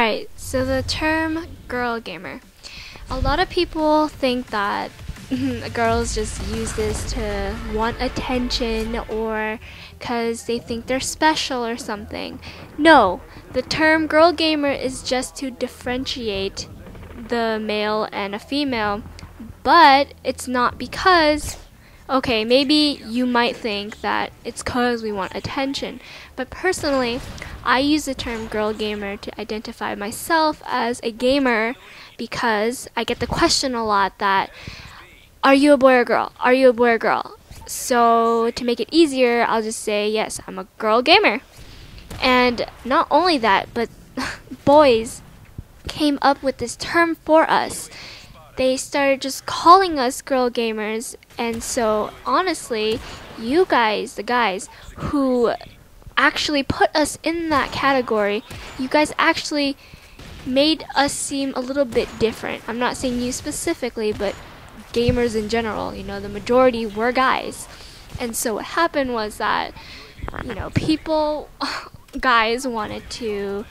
Alright, so the term girl gamer. A lot of people think that girls just use this to want attention or because they think they're special or something. No, the term girl gamer is just to differentiate the male and a female, but it's not because, okay, maybe you might think that it's because we want attention, but personally, I use the term girl gamer to identify myself as a gamer because I get the question a lot that, are you a boy or girl? Are you a boy or girl? So to make it easier, I'll just say, yes, I'm a girl gamer. And not only that, but boys came up with this term for us. They started just calling us girl gamers, and so honestly, you guys, the guys who actually put us in that category, you guys actually made us seem a little bit different. I'm not saying you specifically, but gamers in general, you know, the majority were guys. And so what happened was that, you know, guys wanted to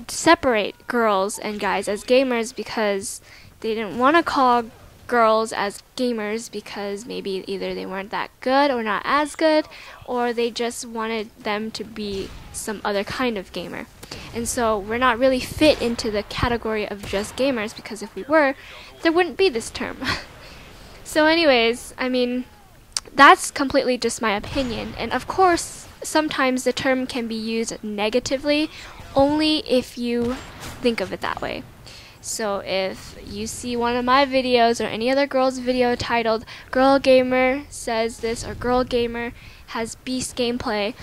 separate girls and guys as gamers because they didn't want to call girls as gamers because maybe either they weren't that good or not as good, or they just wanted them to be some other kind of gamer. And so we're not really fit into the category of just gamers, because if we were, there wouldn't be this term. So anyways, I mean, that's completely just my opinion. And of course, sometimes the term can be used negatively only if you think of it that way. So if you see one of my videos or any other girl's video titled "Girl Gamer Says This" or "Girl Gamer Has Beast Gameplay,"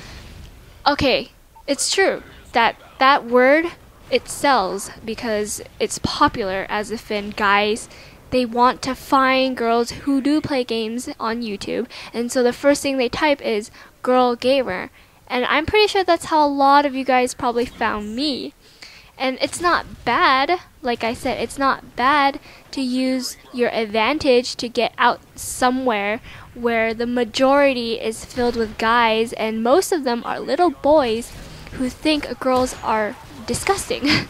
okay, it's true that that word, it sells because it's popular, as if in guys, they want to find girls who do play games on YouTube, and so the first thing they type is "girl gamer," and I'm pretty sure that's how a lot of you guys probably found me. And it's not bad, like I said, it's not bad to use your advantage to get out somewhere where the majority is filled with guys, and most of them are little boys who think girls are disgusting.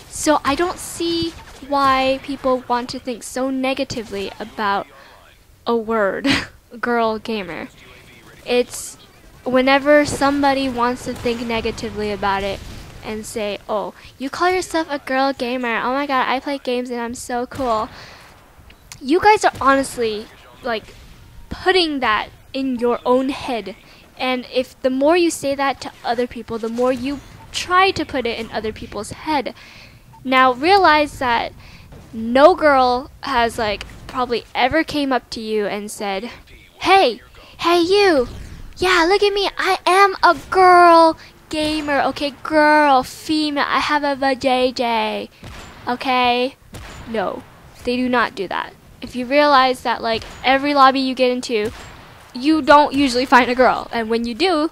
So I don't see why people want to think so negatively about a word, girl gamer. It's whenever somebody wants to think negatively about it and say, oh, you call yourself a girl gamer, oh my god, I play games and I'm so cool. You guys are honestly like putting that in your own head, and if the more you say that to other people, the more you try to put it in other people's head. Now realize that no girl has like probably ever came up to you and said, hey you, yeah, look at me, I am a girl gamer, okay, girl, female, I have a vajayjay, okay? No, they do not do that. If you realize that like every lobby you get into, you don't usually find a girl, and when you do,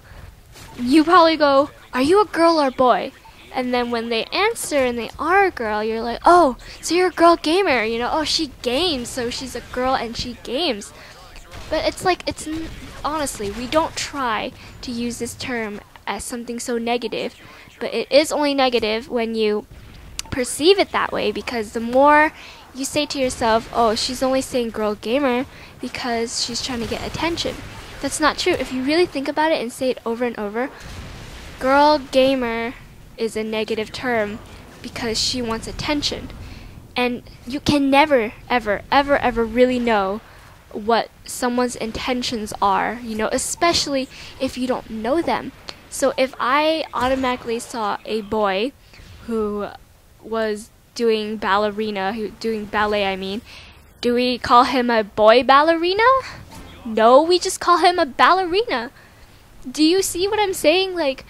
you probably go, are you a girl or boy? And then when they answer and they are a girl, you're like, oh, so you're a girl gamer, you know, oh, she games, so she's a girl and she games. But it's like, honestly, we don't try to use this term as something so negative, but it is only negative when you perceive it that way, because the more you say to yourself, oh, she's only saying girl gamer because she's trying to get attention. That's not true. If you really think about it and say it over and over, girl gamer is a negative term because she wants attention. And you can never, ever, ever, ever really know what someone's intentions are, you know, especially if you don't know them. So if I automatically saw a boy who was doing ballet, I mean, do we call him a boy ballerina? No, we just call him a ballerina. Do you see what I'm saying? Like,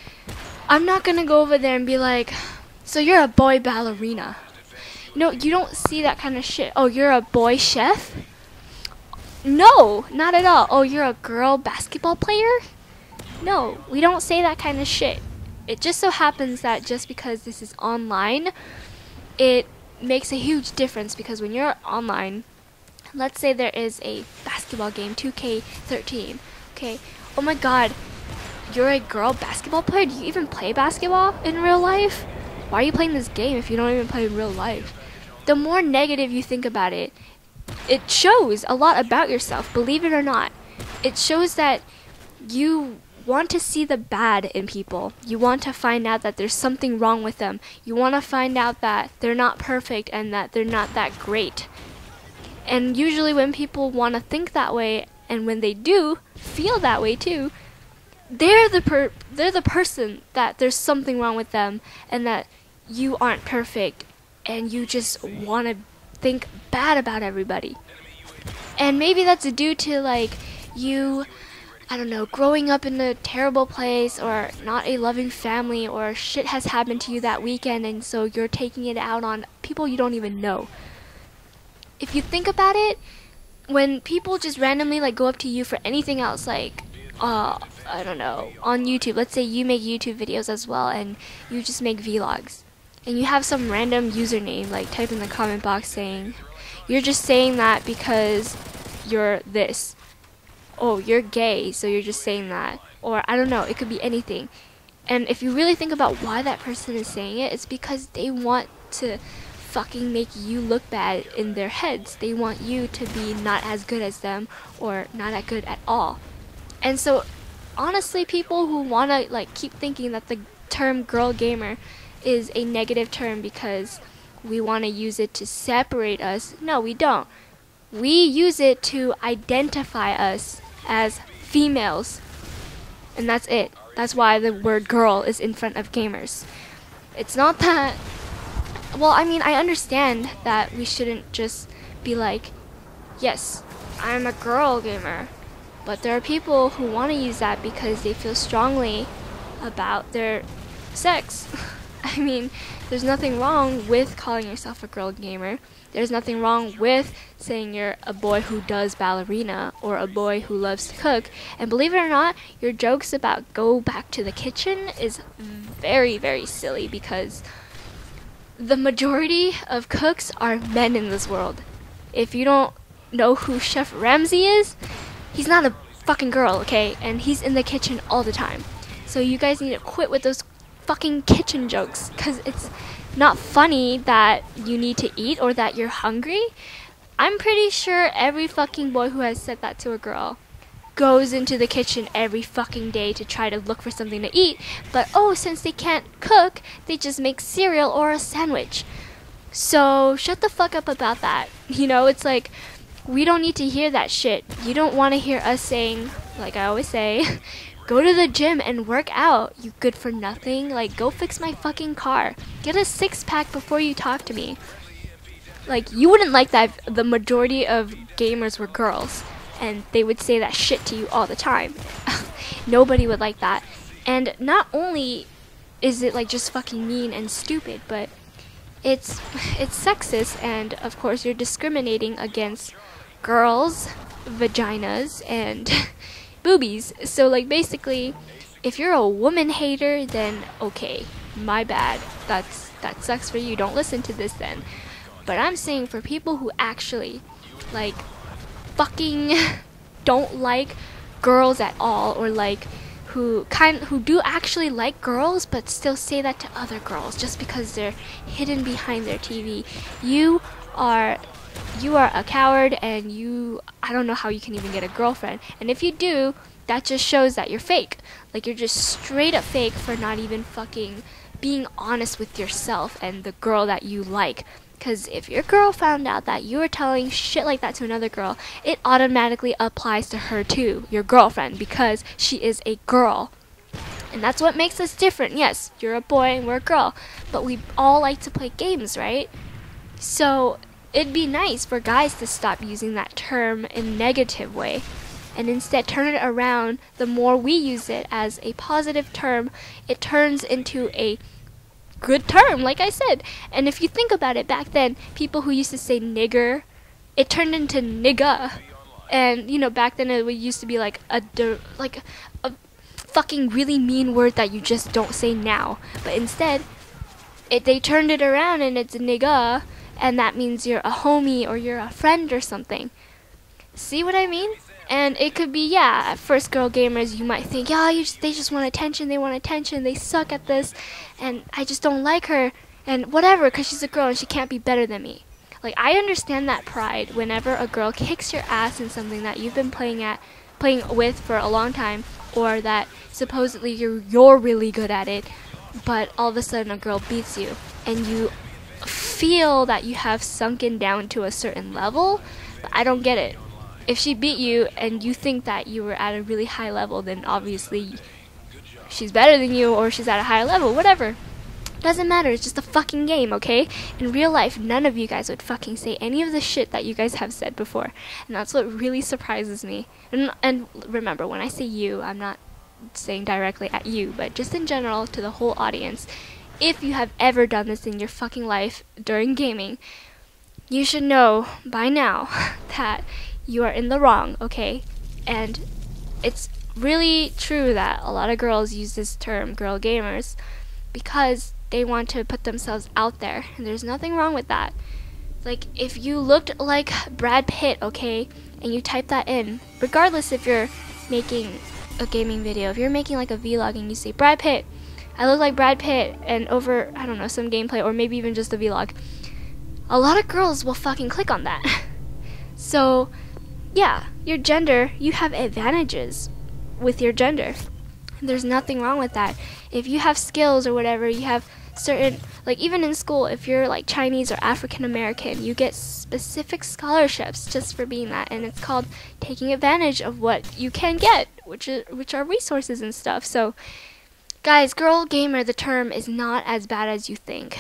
I'm not gonna go over there and be like, so you're a boy ballerina. No, you don't see that kind of shit. Oh, you're a boy chef? No, not at all. Oh, you're a girl basketball player? No, we don't say that kind of shit. It just so happens that just because this is online, it makes a huge difference, because when you're online, let's say there is a basketball game, 2K13, okay, oh my god, you're a girl basketball player? Do you even play basketball in real life? why are you playing this game if you don't even play in real life? The more negative you think about it, it shows a lot about yourself, believe it or not. It shows that you want to see the bad in people. You want to find out that there's something wrong with them. You want to find out that they're not perfect and that they're not that great. And usually when people want to think that way, and when they do feel that way too, they're the person that there's something wrong with them and that you aren't perfect and you just want to think bad about everybody. And maybe that's due to like you, I don't know, growing up in a terrible place or not a loving family, or shit has happened to you that weekend and so you're taking it out on people you don't even know. If you think about it, when people just randomly like go up to you for anything else, like I don't know, on YouTube, let's say you make YouTube videos as well and you just make vlogs and you have some random username, like type in the comment box saying you're just saying that because you're this. Oh, you're gay, so you're just saying that. Or I don't know, it could be anything. And if you really think about why that person is saying it, it's because they want to fucking make you look bad in their heads. They want you to be not as good as them or not that good at all. And so honestly, people who want to like keep thinking that the term girl gamer is a negative term because we want to use it to separate us, no, we don't. We use it to identify us as females, and that's it. That's why the word girl is in front of gamers. It's not that, well, I mean, I understand that we shouldn't just be like, yes, I'm a girl gamer, but there are people who want to use that because they feel strongly about their sex. I mean, there's nothing wrong with calling yourself a girl gamer. There's nothing wrong with saying you're a boy who does ballerina or a boy who loves to cook. And believe it or not, your jokes about go back to the kitchen is very, very silly because the majority of cooks are men in this world. If you don't know who Chef Ramsay is, he's not a fucking girl, okay? And he's in the kitchen all the time. So you guys need to quit with those fucking kitchen jokes, because it's not funny that you need to eat or that you're hungry. I'm pretty sure every fucking boy who has said that to a girl goes into the kitchen every fucking day to try to look for something to eat, but oh, since they can't cook, they just make cereal or a sandwich. So shut the fuck up about that. You know, it's like, we don't need to hear that shit. You don't want to hear us saying, like I always say, go to the gym and work out, you good for nothing. Like, go fix my fucking car. Get a 6-pack before you talk to me. Like, you wouldn't like that if the majority of gamers were girls and they would say that shit to you all the time. Nobody would like that. And not only is it like just fucking mean and stupid, but it's sexist, and of course you're discriminating against girls, vaginas, and boobies. So like basically, if you're a woman hater, then okay, my bad. That sucks for you. Don't listen to this then. But I'm saying for people who actually like fucking don't like girls at all, or like who do actually like girls but still say that to other girls just because they're hidden behind their TV, you are a coward, and I don't know how you can even get a girlfriend. And if you do, that just shows that you're fake. Like, you're just straight up fake for not even fucking being honest with yourself and the girl that you like. Because if your girl found out that you were telling shit like that to another girl, it automatically applies to her too, your girlfriend, because she is a girl. And that's what makes us different. Yes, you're a boy and we're a girl, but we all like to play games, right? So it'd be nice for guys to stop using that term in a negative way and instead turn it around. The more we use it as a positive term, it turns into a good term, like I said. And if you think about it, back then, people who used to say nigger, it turned into nigga. And you know, back then it used to be like a fucking really mean word that you just don't say now. But instead, they turned it around and it's nigga, and that means you're a homie or you're a friend or something. See what I mean? And it could be, yeah, at first girl gamers, you might think, yeah, they just want attention, they suck at this, and I just don't like her, and whatever, because she's a girl and she can't be better than me. Like, I understand that pride whenever a girl kicks your ass in something that you've been playing with for a long time, or that supposedly you're really good at it, but all of a sudden a girl beats you, and you feel that you have sunken down to a certain level. But I don't get it. If she beat you and you think that you were at a really high level, then obviously she's better than you, or she's at a higher level, whatever. Doesn't matter, it's just a fucking game, okay? In real life, none of you guys would fucking say any of the shit that you guys have said before. And that's what really surprises me. And remember, when I say you, I'm not saying directly at you, but just in general to the whole audience. If you have ever done this in your fucking life during gaming, you should know by now that you are in the wrong, okay? And it's really true that a lot of girls use this term, girl gamers, because they want to put themselves out there, and there's nothing wrong with that. Like, if you looked like Brad Pitt, okay, and you type that in, regardless if you're making a gaming video, if you're making like a vlog and you say, Brad Pitt, I look like Brad Pitt, and over, I don't know, some gameplay, or maybe even just a vlog, a lot of girls will fucking click on that. So, yeah, your gender, you have advantages with your gender. There's nothing wrong with that. If you have skills or whatever, you have certain, like even in school, if you're like Chinese or African American, you get specific scholarships just for being that, and it's called taking advantage of what you can get, which are resources and stuff. So, guys, girl gamer, the term is not as bad as you think.